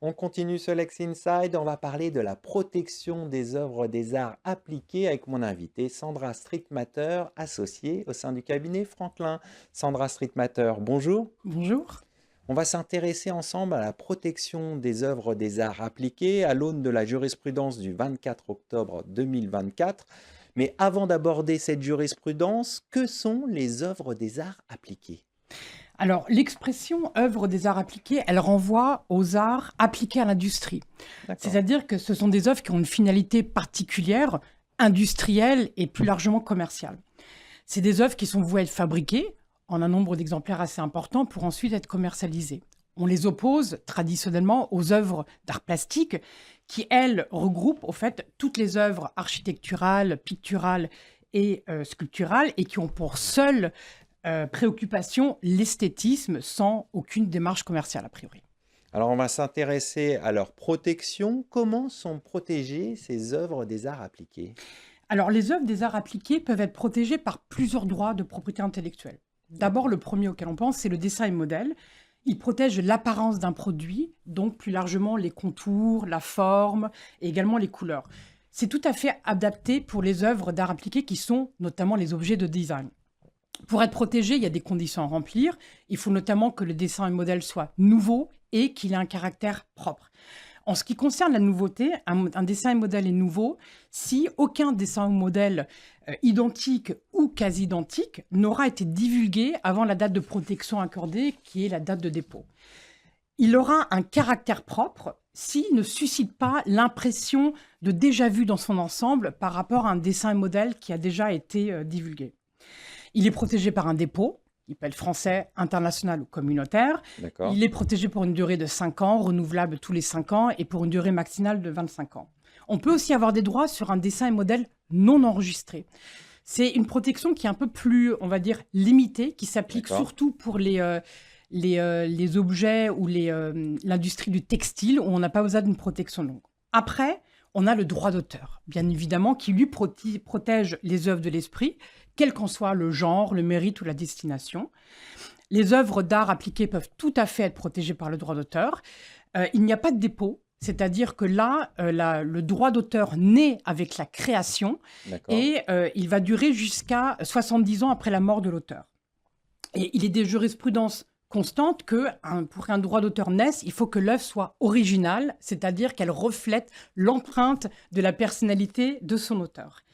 On continue ce Lex Inside, on va parler de la protection des œuvres des arts appliquées avec mon invitée Sandra Streetmatter, associée au sein du cabinet Franklin. Sandra Streetmatter, bonjour. Bonjour. On va s'intéresser ensemble à la protection des œuvres des arts appliquées à l'aune de la jurisprudence du 24 octobre 2024. Mais avant d'aborder cette jurisprudence, que sont les œuvres des arts appliquées? Alors, l'expression œuvre des arts appliqués, elle renvoie aux arts appliqués à l'industrie. D'accord. C'est-à-dire que ce sont des œuvres qui ont une finalité particulière, industrielle et plus largement commerciale. C'est des œuvres qui sont vouées à être fabriquées en un nombre d'exemplaires assez important pour ensuite être commercialisées. On les oppose traditionnellement aux œuvres d'art plastique qui, elles, regroupent au fait toutes les œuvres architecturales, picturales et sculpturales et qui ont pour seule préoccupation l'esthétisme sans aucune démarche commerciale a priori. Alors on va s'intéresser à leur protection. Comment sont protégées ces œuvres des arts appliqués? Alors, les œuvres des arts appliqués peuvent être protégées par plusieurs droits de propriété intellectuelle. D'abord, D'accord. le premier auquel on pense, c'est le dessin et modèle. Il protège l'apparence d'un produit, donc plus largement les contours, la forme et également les couleurs. C'est tout à fait adapté pour les œuvres d'art appliqué qui sont notamment les objets de design. Pour être protégé, il y a des conditions à remplir. Il faut notamment que le dessin et modèle soit nouveau et qu'il ait un caractère propre. En ce qui concerne la nouveauté, un dessin et modèle est nouveau si aucun dessin ou modèle identique ou quasi identique n'aura été divulgué avant la date de protection accordée, qui est la date de dépôt. Il aura un caractère propre s'il ne suscite pas l'impression de déjà vu dans son ensemble par rapport à un dessin et modèle qui a déjà été divulgué. Il est protégé par un dépôt, il peut être français, international ou communautaire. D'accord. Il est protégé pour une durée de 5 ans, renouvelable tous les 5 ans, et pour une durée maximale de 25 ans. On peut aussi avoir des droits sur un dessin et modèle non enregistré. C'est une protection qui est un peu plus, on va dire, limitée, qui s'applique D'accord. surtout pour les objets ou l'industrie du textile, où on n'a pas besoin d'une protection longue. Après, on a le droit d'auteur, bien évidemment, qui lui protège les œuvres de l'esprit, quel qu'en soit le genre, le mérite ou la destination. Les œuvres d'art appliquées peuvent tout à fait être protégées par le droit d'auteur. Il n'y a pas de dépôt, c'est-à-dire que là, le droit d'auteur naît avec la création D'accord. et il va durer jusqu'à 70 ans après la mort de l'auteur. Et il est des jurisprudences constantes que pour qu'un droit d'auteur naisse, il faut que l'œuvre soit originale, c'est-à-dire qu'elle reflète l'empreinte de la personnalité de son auteur.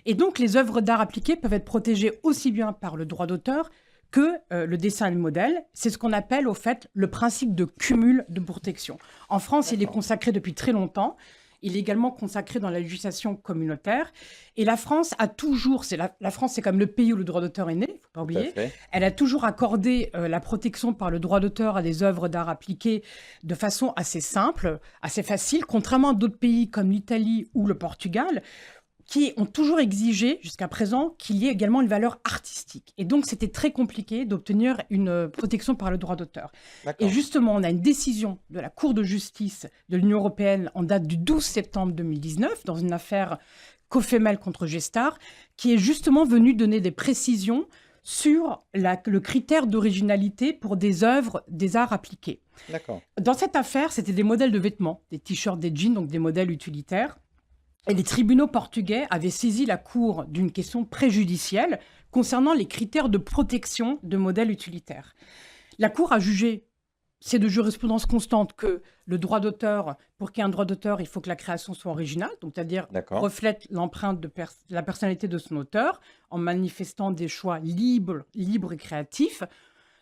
Et donc, les œuvres d'art appliquées peuvent être protégées aussi bien par le droit d'auteur que le dessin et le modèle. C'est ce qu'on appelle, au fait, le principe de cumul de protection. En France, il est D'accord. consacré depuis très longtemps. Il est également consacré dans la législation communautaire. Et la France a toujours, la France, c'est comme le pays où le droit d'auteur est né, il ne faut pas Tout à oublier. fait. Elle a toujours accordé la protection par le droit d'auteur à des œuvres d'art appliquées de façon assez simple, assez facile, contrairement à d'autres pays comme l'Italie ou le Portugal, qui ont toujours exigé, jusqu'à présent, qu'il y ait également une valeur artistique. Et donc, c'était très compliqué d'obtenir une protection par le droit d'auteur. Et D'accord. justement, on a une décision de la Cour de justice de l'Union européenne en date du 12 septembre 2019, dans une affaire Cofemel contre Gestar, qui est justement venue donner des précisions sur le critère d'originalité pour des œuvres des arts appliqués. D'accord. Dans cette affaire, c'était des modèles de vêtements, des t-shirts, des jeans, donc des modèles utilitaires. Et les tribunaux portugais avaient saisi la Cour d'une question préjudicielle concernant les critères de protection de modèles utilitaires. La Cour a jugé, c'est de jurisprudence constante, que le droit d'auteur, pour qu'il y ait un droit d'auteur, il faut que la création soit originale, donc c'est-à-dire D'accord. reflète l'empreinte de la personnalité de son auteur, en manifestant des choix libres et créatifs.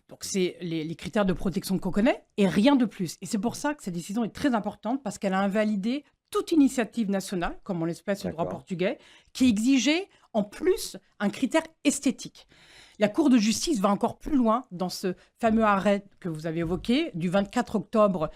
Donc, c'est les critères de protection qu'on connaît et rien de plus. Et c'est pour ça que cette décision est très importante parce qu'elle a invalidé toute initiative nationale, comme en l'espèce le droit D'accord. portugais, qui exigeait en plus un critère esthétique. La Cour de justice va encore plus loin dans ce fameux arrêt que vous avez évoqué du 24 octobre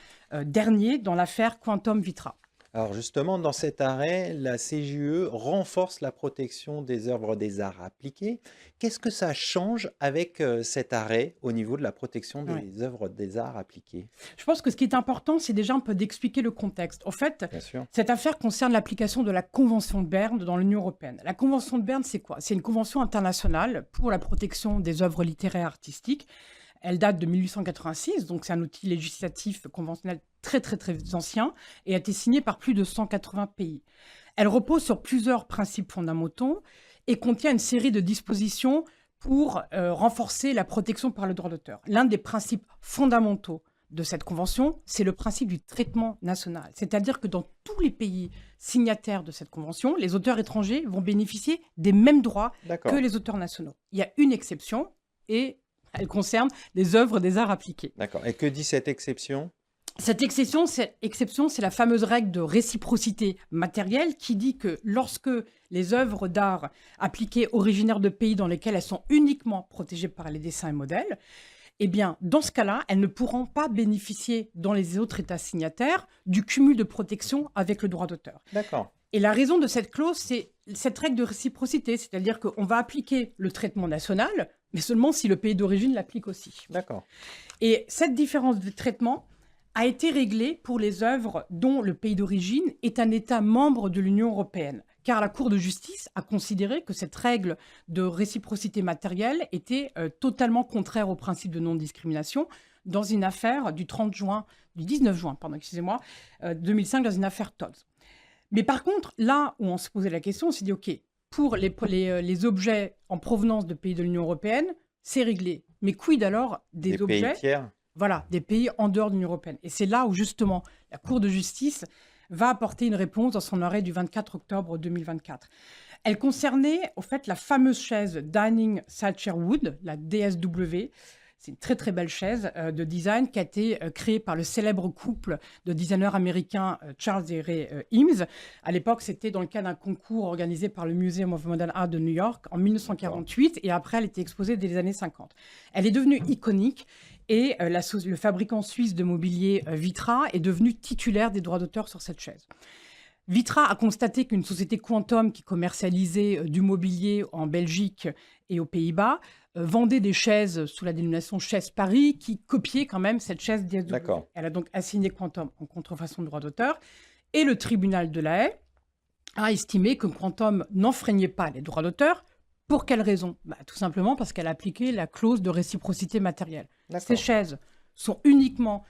dernier dans l'affaire Quantum Vitra. Alors justement, dans cet arrêt, la CJUE renforce la protection des œuvres des arts appliqués. Qu'est-ce que ça change avec cet arrêt au niveau de la protection Ouais. des œuvres des arts appliqués? Je pense que ce qui est important, c'est déjà un peu d'expliquer le contexte. Au fait, Bien sûr. cette affaire concerne l'application de la Convention de Berne dans l'Union européenne. La Convention de Berne, c'est quoi? C'est une convention internationale pour la protection des œuvres littéraires et artistiques. Elle date de 1886, donc c'est un outil législatif conventionnel très très très ancien et a été signée par plus de 180 pays. Elle repose sur plusieurs principes fondamentaux et contient une série de dispositions pour renforcer la protection par le droit d'auteur. L'un des principes fondamentaux de cette convention, c'est le principe du traitement national. C'est-à-dire que dans tous les pays signataires de cette convention, les auteurs étrangers vont bénéficier des mêmes droits que les auteurs nationaux. Il y a une exception et elle concerne les œuvres des arts appliqués. D'accord. Et que dit cette exception ? Cette exception, c'est la fameuse règle de réciprocité matérielle qui dit que lorsque les œuvres d'art appliquées originaires de pays dans lesquels elles sont uniquement protégées par les dessins et modèles, eh bien, dans ce cas-là, elles ne pourront pas bénéficier dans les autres États signataires du cumul de protection avec le droit d'auteur. D'accord. Et la raison de cette clause, c'est cette règle de réciprocité, c'est-à-dire qu'on va appliquer le traitement national, mais seulement si le pays d'origine l'applique aussi. D'accord. Et cette différence de traitement a été réglée pour les œuvres dont le pays d'origine est un État membre de l'Union européenne, car la Cour de justice a considéré que cette règle de réciprocité matérielle était totalement contraire au principe de non-discrimination dans une affaire du 19 juin 2005, dans une affaire Todd. Mais par contre, là où on se posait la question, on s'est dit, OK, pour les objets en provenance de pays de l'Union européenne, c'est réglé. Mais quid alors des objets pays tiers ? Voilà, des pays en dehors de l'Union européenne. Et c'est là où, justement, la Cour de justice va apporter une réponse dans son arrêt du 24 octobre 2024. Elle concernait, au fait, la fameuse chaise Dining Satcher Wood, la DSW. C'est une très, très belle chaise de design qui a été créée par le célèbre couple de designers américains Charles et Ray Eames. À l'époque, c'était dans le cadre d'un concours organisé par le Museum of Modern Art de New York en 1948. Et après, elle était exposée dès les années 50. Elle est devenue iconique. Et le fabricant suisse de mobilier Vitra est devenu titulaire des droits d'auteur sur cette chaise. Vitra a constaté qu'une société Quantum qui commercialisait du mobilier en Belgique et aux Pays-Bas vendait des chaises sous la dénomination Chaise Paris qui copiaient quand même cette chaise DSW. D'accord. Elle a donc assigné Quantum en contrefaçon de droit d'auteur et le tribunal de La Haye a estimé que Quantum n'enfreignait pas les droits d'auteur. Pour quelle raison ? Tout simplement parce qu'elle a appliqué la clause de réciprocité matérielle. Ces chaises sont uniquement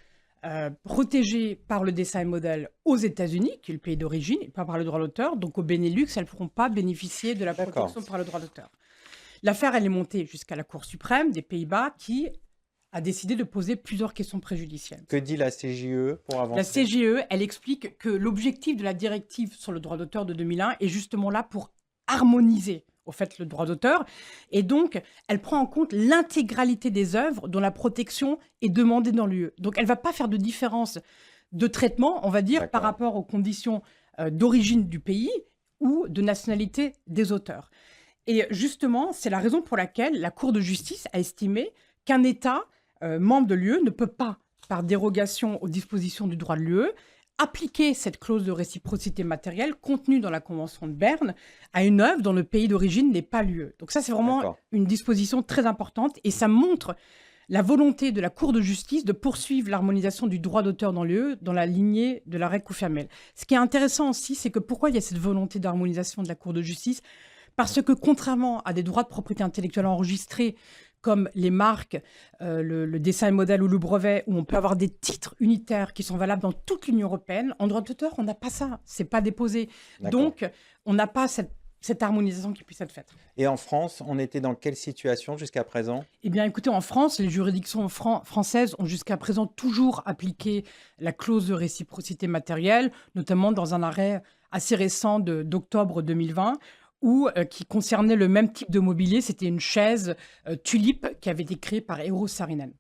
protégées par le dessin et modèle aux États-Unis, qui est le pays d'origine, et pas par le droit d'auteur. Donc au Benelux, elles ne pourront pas bénéficier de la protection par le droit d'auteur. L'affaire, elle est montée jusqu'à la Cour suprême des Pays-Bas qui a décidé de poser plusieurs questions préjudicielles. Que dit la CJUE pour avancer ? La CJUE, elle explique que l'objectif de la directive sur le droit d'auteur de 2001 est justement là pour harmoniser au fait le droit d'auteur, et donc elle prend en compte l'intégralité des œuvres dont la protection est demandée dans l'UE. Donc elle ne va pas faire de différence de traitement, on va dire, par rapport aux conditions d'origine du pays ou de nationalité des auteurs. Et justement, c'est la raison pour laquelle la Cour de justice a estimé qu'un État membre de l'UE ne peut pas, par dérogation aux dispositions du droit de l'UE, appliquer cette clause de réciprocité matérielle contenue dans la Convention de Berne à une œuvre dont le pays d'origine n'est pas l'UE. Donc ça, c'est vraiment une disposition très importante et ça montre la volonté de la Cour de justice de poursuivre l'harmonisation du droit d'auteur dans l'UE dans la lignée de l'arrêt Koufiamel. Ce qui est intéressant aussi, c'est que pourquoi il y a cette volonté d'harmonisation de la Cour de justice ? Parce que contrairement à des droits de propriété intellectuelle enregistrés comme les marques, le dessin et modèle ou le brevet, où on peut avoir des titres unitaires qui sont valables dans toute l'Union européenne. En droit d'auteur, on n'a pas ça, c'est pas déposé. Donc, on n'a pas cette harmonisation qui puisse être faite. Et en France, on était dans quelle situation jusqu'à présent ? Eh bien, écoutez, en France, les juridictions françaises ont jusqu'à présent toujours appliqué la clause de réciprocité matérielle, notamment dans un arrêt assez récent d'octobre 2020, qui concernait le même type de mobilier. C'était une chaise tulipe qui avait été créée par Eero Saarinen.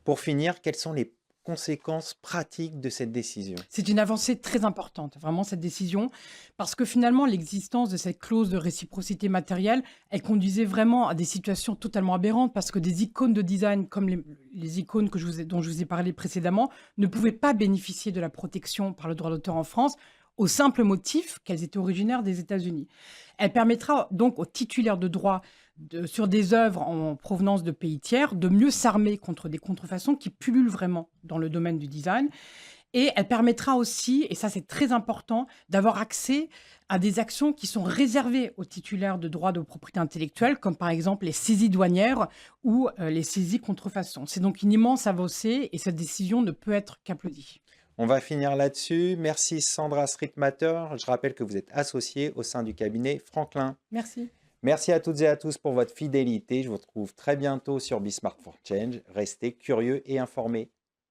Pour finir, quelles sont les conséquences pratiques de cette décision ? C'est une avancée très importante, vraiment, cette décision, parce que finalement, l'existence de cette clause de réciprocité matérielle, elle conduisait vraiment à des situations totalement aberrantes, parce que des icônes de design, comme les icônes dont je vous ai parlé précédemment, ne pouvaient pas bénéficier de la protection par le droit d'auteur en France, au simple motif qu'elles étaient originaires des États-Unis. Elle permettra donc aux titulaires de droits sur des œuvres en provenance de pays tiers de mieux s'armer contre des contrefaçons qui pullulent vraiment dans le domaine du design. Et elle permettra aussi, et ça c'est très important, d'avoir accès à des actions qui sont réservées aux titulaires de droits de propriété intellectuelle, comme par exemple les saisies douanières ou les saisies contrefaçon. C'est donc une immense avancée et cette décision ne peut être qu'applaudie. On va finir là-dessus. Merci Sandra Streetmatter. Je rappelle que vous êtes associée au sein du cabinet Franklin. Merci. Merci à toutes et à tous pour votre fidélité. Je vous retrouve très bientôt sur Bismart for Change. Restez curieux et informés.